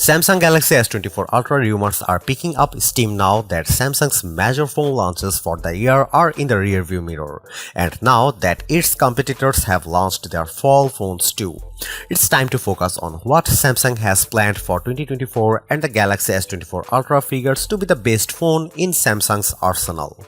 Samsung Galaxy S24 Ultra rumors are picking up steam now that Samsung's major phone launches for the year are in the rearview mirror, and now that its competitors have launched their fall phones too. It's time to focus on what Samsung has planned for 2024, and the Galaxy S24 Ultra figures to be the best phone in Samsung's arsenal.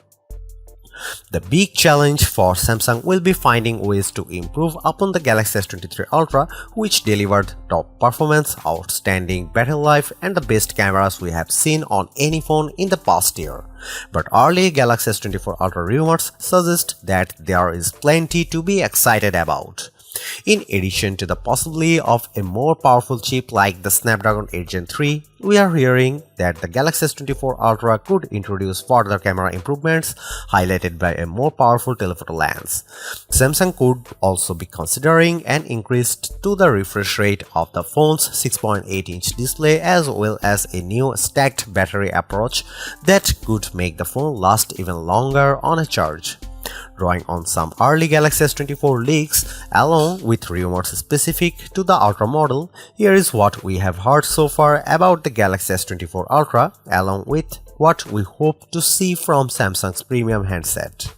The big challenge for Samsung will be finding ways to improve upon the Galaxy S23 Ultra, which delivered top performance, outstanding battery life, and the best cameras we have seen on any phone in the past year. But early Galaxy S24 Ultra rumors suggest that there is plenty to be excited about. In addition to the possibility of a more powerful chip like the Snapdragon 8 Gen 3, we are hearing that the Galaxy S24 Ultra could introduce further camera improvements, highlighted by a more powerful telephoto lens. Samsung could also be considering an increase to the refresh rate of the phone's 6.8-inch display, as well as a new stacked battery approach that could make the phone last even longer on a charge. Drawing on some early Galaxy S24 leaks, along with rumors specific to the Ultra model, here is what we have heard so far about the Galaxy S24 Ultra, along with what we hope to see from Samsung's premium handset.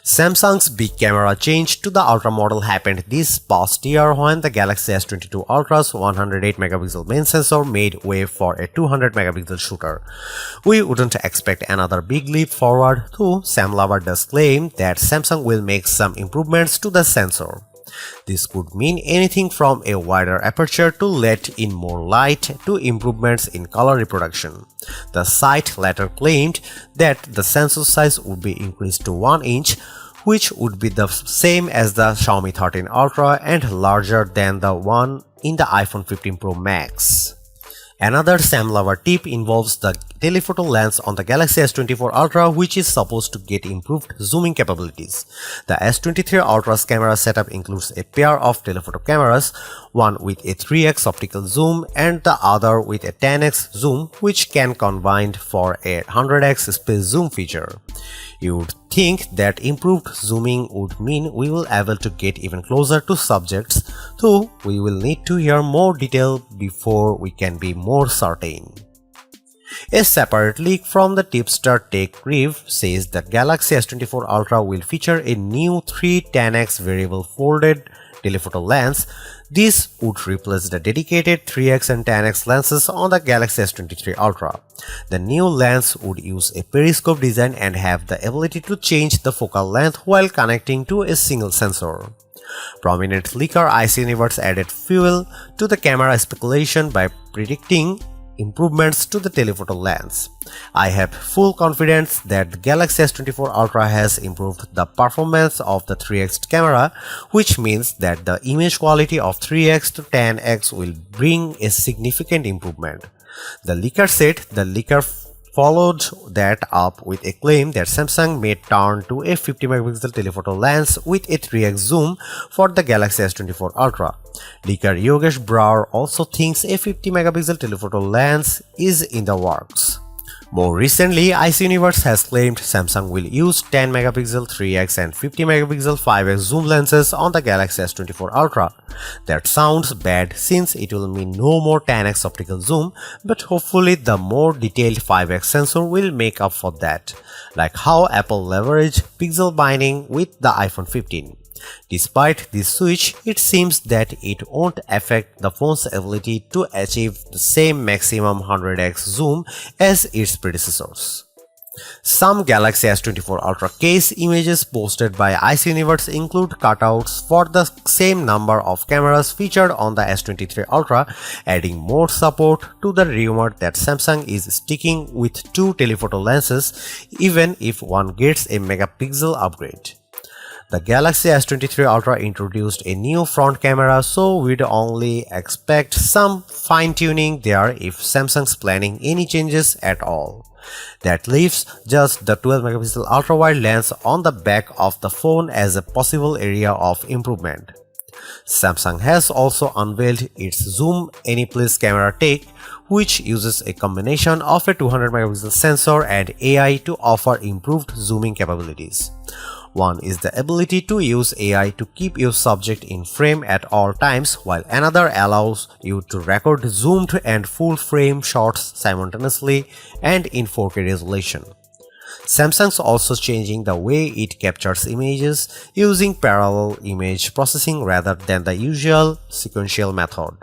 Samsung's big camera change to the Ultra model happened this past year when the Galaxy S22 Ultra's 108MP main sensor made way for a 200MP shooter. We wouldn't expect another big leap forward, though Sam Lover does claim that Samsung will make some improvements to the sensor. This could mean anything from a wider aperture to let in more light to improvements in color reproduction. The site later claimed that the sensor size would be increased to 1 inch, which would be the same as the Xiaomi 13 Ultra and larger than the one in the iPhone 15 Pro Max. Another Sam Lover tip involves the telephoto lens on the Galaxy S24 Ultra, which is supposed to get improved zooming capabilities. The S23 Ultra's camera setup includes a pair of telephoto cameras, one with a 3x optical zoom and the other with a 10x zoom, which can combine for a 100x space zoom feature. You would think that improved zooming would mean we will be able to get even closer to subjects, though we will need to hear more detail before we can be more certain. A separate leak from the tipster Tech Rev says that Galaxy S24 Ultra will feature a new 310x variable folded telephoto lens. This would replace the dedicated 3x and 10x lenses on the Galaxy S23 Ultra. The new lens would use a periscope design and have the ability to change the focal length while connecting to a single sensor. Prominent leaker IC Universe added fuel to the camera speculation by predicting improvements to the telephoto lens. I have full confidence that the Galaxy S24 Ultra has improved the performance of the 3x camera, which means that the image quality of 3x to 10x will bring a significant improvement. The leaker said. The leaker followed that up with a claim that Samsung may turn to a 50MP telephoto lens with a 3x zoom for the Galaxy S24 Ultra. Leaker Yogesh Brar also thinks a 50MP telephoto lens is in the works. More recently, IC Universe has claimed Samsung will use 10MP 3x and 50MP 5x zoom lenses on the Galaxy S24 Ultra. That sounds bad since it will mean no more 10x optical zoom, but hopefully the more detailed 5x sensor will make up for that, like how Apple leveraged pixel binding with the iPhone 15. Despite this switch, it seems that it won't affect the phone's ability to achieve the same maximum 100x zoom as its predecessors. Some Galaxy S24 Ultra case images posted by IC Universe include cutouts for the same number of cameras featured on the S23 Ultra, adding more support to the rumor that Samsung is sticking with two telephoto lenses even if one gets a megapixel upgrade. The Galaxy S23 Ultra introduced a new front camera, so we'd only expect some fine-tuning there if Samsung's planning any changes at all. That leaves just the 12MP ultra-wide lens on the back of the phone as a possible area of improvement. Samsung has also unveiled its Zoom Anyplace camera tech, which uses a combination of a 200MP sensor and AI to offer improved zooming capabilities. One is the ability to use AI to keep your subject in frame at all times, while another allows you to record zoomed and full-frame shots simultaneously and in 4K resolution. Samsung's also changing the way it captures images using parallel image processing rather than the usual sequential method.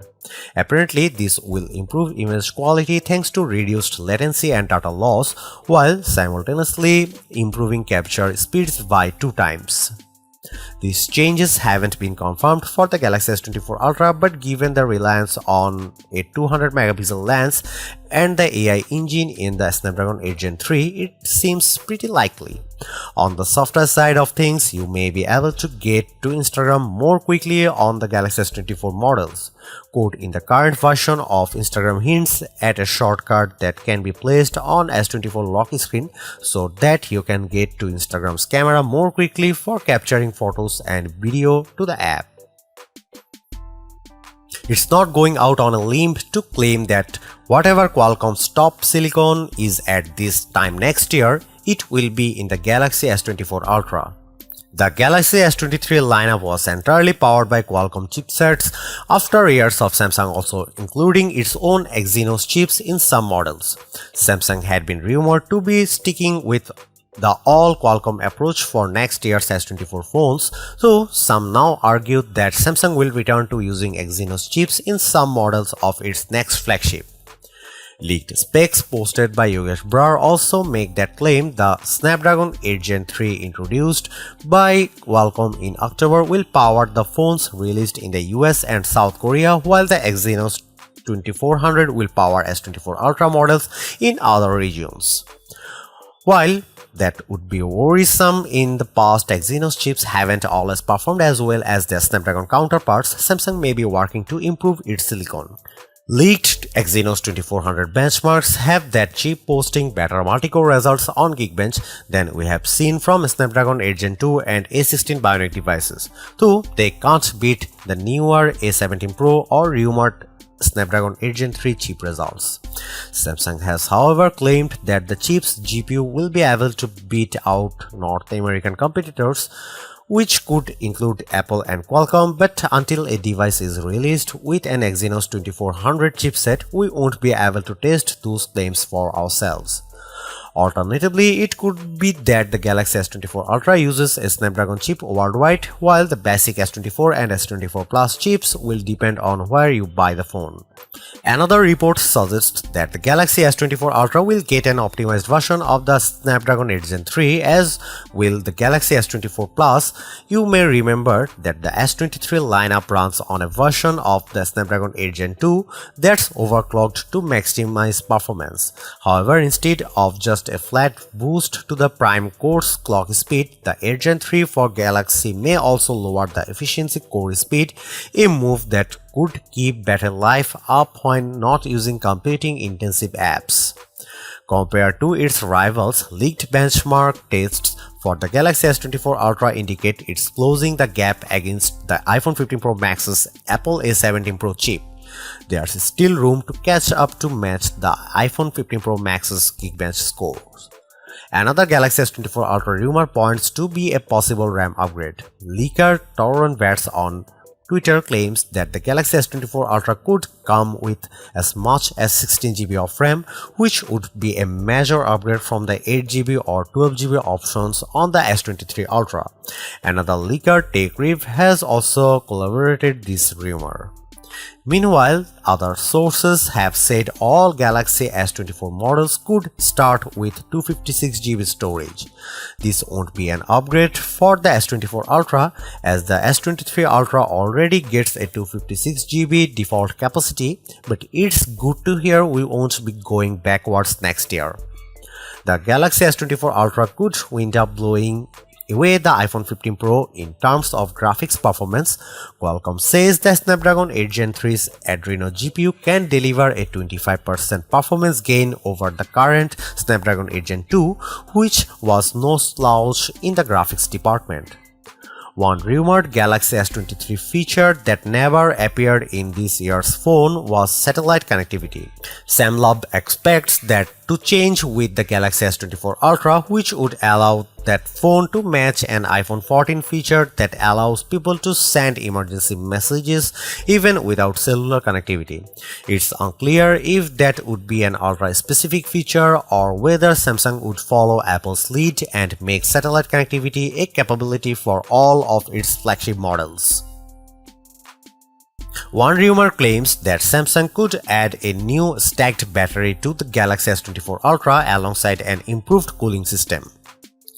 Apparently, this will improve image quality thanks to reduced latency and data loss, while simultaneously improving capture speeds by 2 times. These changes haven't been confirmed for the Galaxy S24 Ultra, but given the reliance on a 200 megapixel lens and the AI engine in the Snapdragon 8 Gen 3, it seems pretty likely. On the software side of things, you may be able to get to Instagram more quickly on the Galaxy S24 models. Code in the current version of Instagram hints at a shortcut that can be placed on S24 lock screen so that you can get to Instagram's camera more quickly for capturing photos and video to the app. It's not going out on a limb to claim that whatever Qualcomm's top silicon is at this time next year, it will be in the Galaxy S24 Ultra. The Galaxy S23 lineup was entirely powered by Qualcomm chipsets after years of Samsung also including its own Exynos chips in some models. Samsung had been rumored to be sticking with the all-Qualcomm approach for next year's S24 phones, so some now argue that Samsung will return to using Exynos chips in some models of its next flagship. Leaked specs posted by Yogesh Brar also make that claim. The Snapdragon 8 Gen 3 introduced by Qualcomm in October will power the phones released in the US and South Korea, while the Exynos 2400 will power S24 Ultra models in other regions. While that would be worrisome, in the past Exynos chips haven't always performed as well as their Snapdragon counterparts. Samsung may be working to improve its silicon. Leaked Exynos 2400 benchmarks have that chip posting better multi-core results on Geekbench than we have seen from Snapdragon 8 Gen 2 and A16 Bionic devices, though they can't beat the newer A17 Pro or rumored Snapdragon 8 Gen 3 chip results. Samsung has however claimed that the chip's GPU will be able to beat out North American competitors, which could include Apple and Qualcomm, but until a device is released with an Exynos 2400 chipset, we won't be able to test those claims for ourselves. Alternatively, it could be that the Galaxy S24 Ultra uses a Snapdragon chip worldwide, while the basic S24 and S24 Plus chips will depend on where you buy the phone. Another report suggests that the Galaxy S24 Ultra will get an optimized version of the Snapdragon 8 Gen 3, as will the Galaxy S24 Plus. You may remember that the S23 lineup runs on a version of the Snapdragon 8 Gen 2 that's overclocked to maximize performance. However, instead of just a flat boost to the prime core's clock speed, the 8 Gen 3 for Galaxy may also lower the efficiency core speed, a move that could keep battery life up when not using computing-intensive apps. Compared to its rivals, leaked benchmark tests for the Galaxy S24 Ultra indicate it's closing the gap against the iPhone 15 Pro Max's Apple A17 Pro chip. There's still room to catch up to match the iPhone 15 Pro Max's Geekbench scores. Another Galaxy S24 Ultra rumor points to be a possible RAM upgrade. Leaker Tauron Bats on Twitter claims that the Galaxy S24 Ultra could come with as much as 16GB of RAM, which would be a major upgrade from the 8GB or 12GB options on the S23 Ultra. Another leaker, TechRev, has also corroborated this rumor. Meanwhile, other sources have said all Galaxy S24 models could start with 256GB storage. This won't be an upgrade for the S24 Ultra, as the S23 Ultra already gets a 256GB default capacity, but it's good to hear we won't be going backwards next year. The Galaxy S24 Ultra could wind up blowing away the iPhone 15 Pro in terms of graphics performance. Qualcomm says the Snapdragon 8 Gen 3's Adreno GPU can deliver a 25% performance gain over the current Snapdragon 8 Gen 2, which was no slouch in the graphics department. One rumored Galaxy S23 feature that never appeared in this year's phone was satellite connectivity. Sam Love expects that to change with the Galaxy S24 Ultra, which would allow that phone to match an iPhone 14 feature that allows people to send emergency messages even without cellular connectivity. It's unclear if that would be an Ultra-specific feature or whether Samsung would follow Apple's lead and make satellite connectivity a capability for all of its flagship models. One rumor claims that Samsung could add a new stacked battery to the Galaxy S24 Ultra alongside an improved cooling system.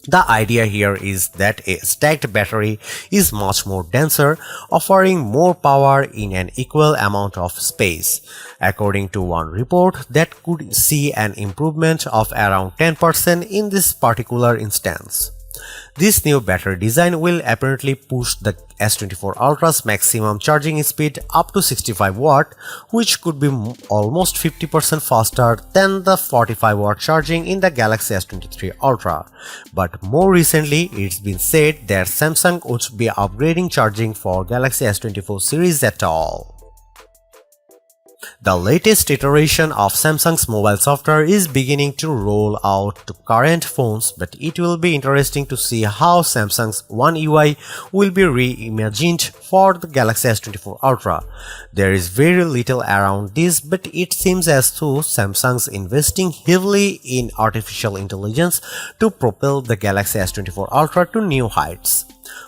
The idea here is that a stacked battery is much more denser, offering more power in an equal amount of space. According to one report, that could see an improvement of around 10% in this particular instance. This new battery design will apparently push the S24 Ultra's maximum charging speed up to 65 watt, which could be almost 50% faster than the 45 watt charging in the Galaxy S23 Ultra. But more recently, it's been said that Samsung would be upgrading charging for Galaxy S24 series at all. The latest iteration of Samsung's mobile software is beginning to roll out to current phones, but it will be interesting to see how Samsung's One UI will be reimagined for the Galaxy S24 Ultra. There is very little around this, but it seems as though Samsung's investing heavily in artificial intelligence to propel the Galaxy S24 Ultra to new heights.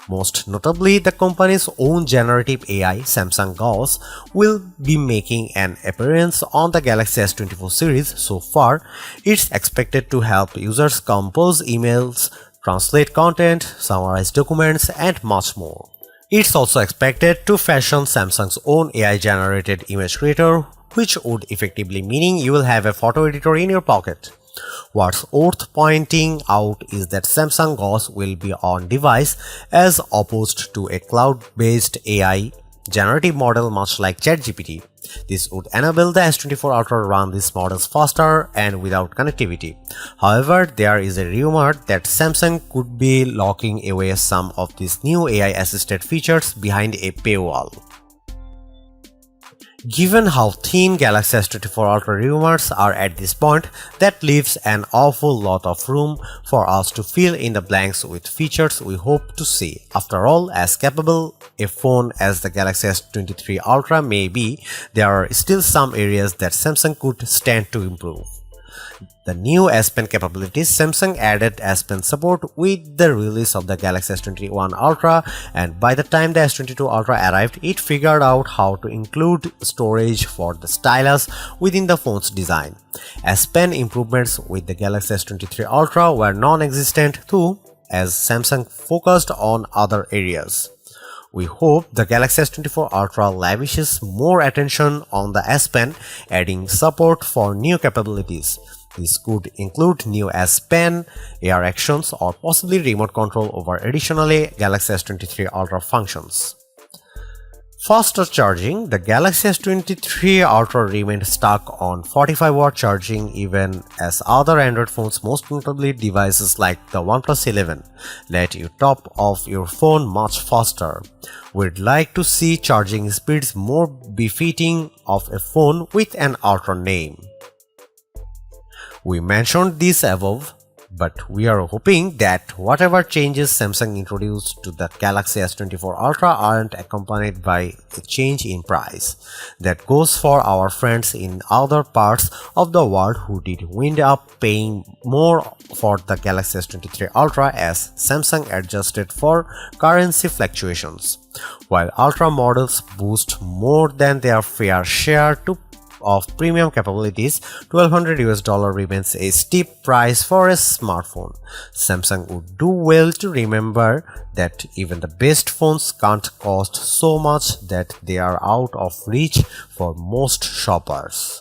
Most notably, the company's own generative AI, Samsung Gauss, will be making an appearance on the Galaxy S24 series. So far, it's expected to help users compose emails, translate content, summarize documents, and much more. It's also expected to fashion Samsung's own AI-generated image creator, which would effectively mean you will have a photo editor in your pocket. What's worth pointing out is that Samsung Gauss will be on device as opposed to a cloud-based AI generative model much like ChatGPT. This would enable the S24 Ultra to run these models faster and without connectivity. However, there is a rumor that Samsung could be locking away some of these new AI-assisted features behind a paywall. Given how thin Galaxy S24 Ultra rumors are at this point, that leaves an awful lot of room for us to fill in the blanks with features we hope to see. After all, as capable a phone as the Galaxy S23 Ultra may be, there are still some areas that Samsung could stand to improve. The new S Pen capabilities. Samsung added S Pen support with the release of the Galaxy S21 Ultra, and by the time the S22 Ultra arrived, it figured out how to include storage for the stylus within the phone's design. S Pen improvements with the Galaxy S23 Ultra were non-existent too, as Samsung focused on other areas. We hope the Galaxy S24 Ultra lavishes more attention on the S Pen, adding support for new capabilities. This could include new S Pen, AR actions, or possibly remote control over additionally Galaxy S23 Ultra functions. Faster charging. The Galaxy S23 Ultra remained stuck on 45 watt charging even as other Android phones, most notably devices like the OnePlus 11, let you top off your phone much faster. We'd like to see charging speeds more befitting of a phone with an Ultra name. We mentioned this above, but we are hoping that whatever changes Samsung introduced to the Galaxy S24 Ultra aren't accompanied by a change in price. That goes for our friends in other parts of the world who did wind up paying more for the Galaxy S23 Ultra as Samsung adjusted for currency fluctuations. While Ultra models boost more than their fair share of premium capabilities, $1,200 remains a steep price for a smartphone. Samsung would do well to remember that even the best phones can't cost so much that they are out of reach for most shoppers.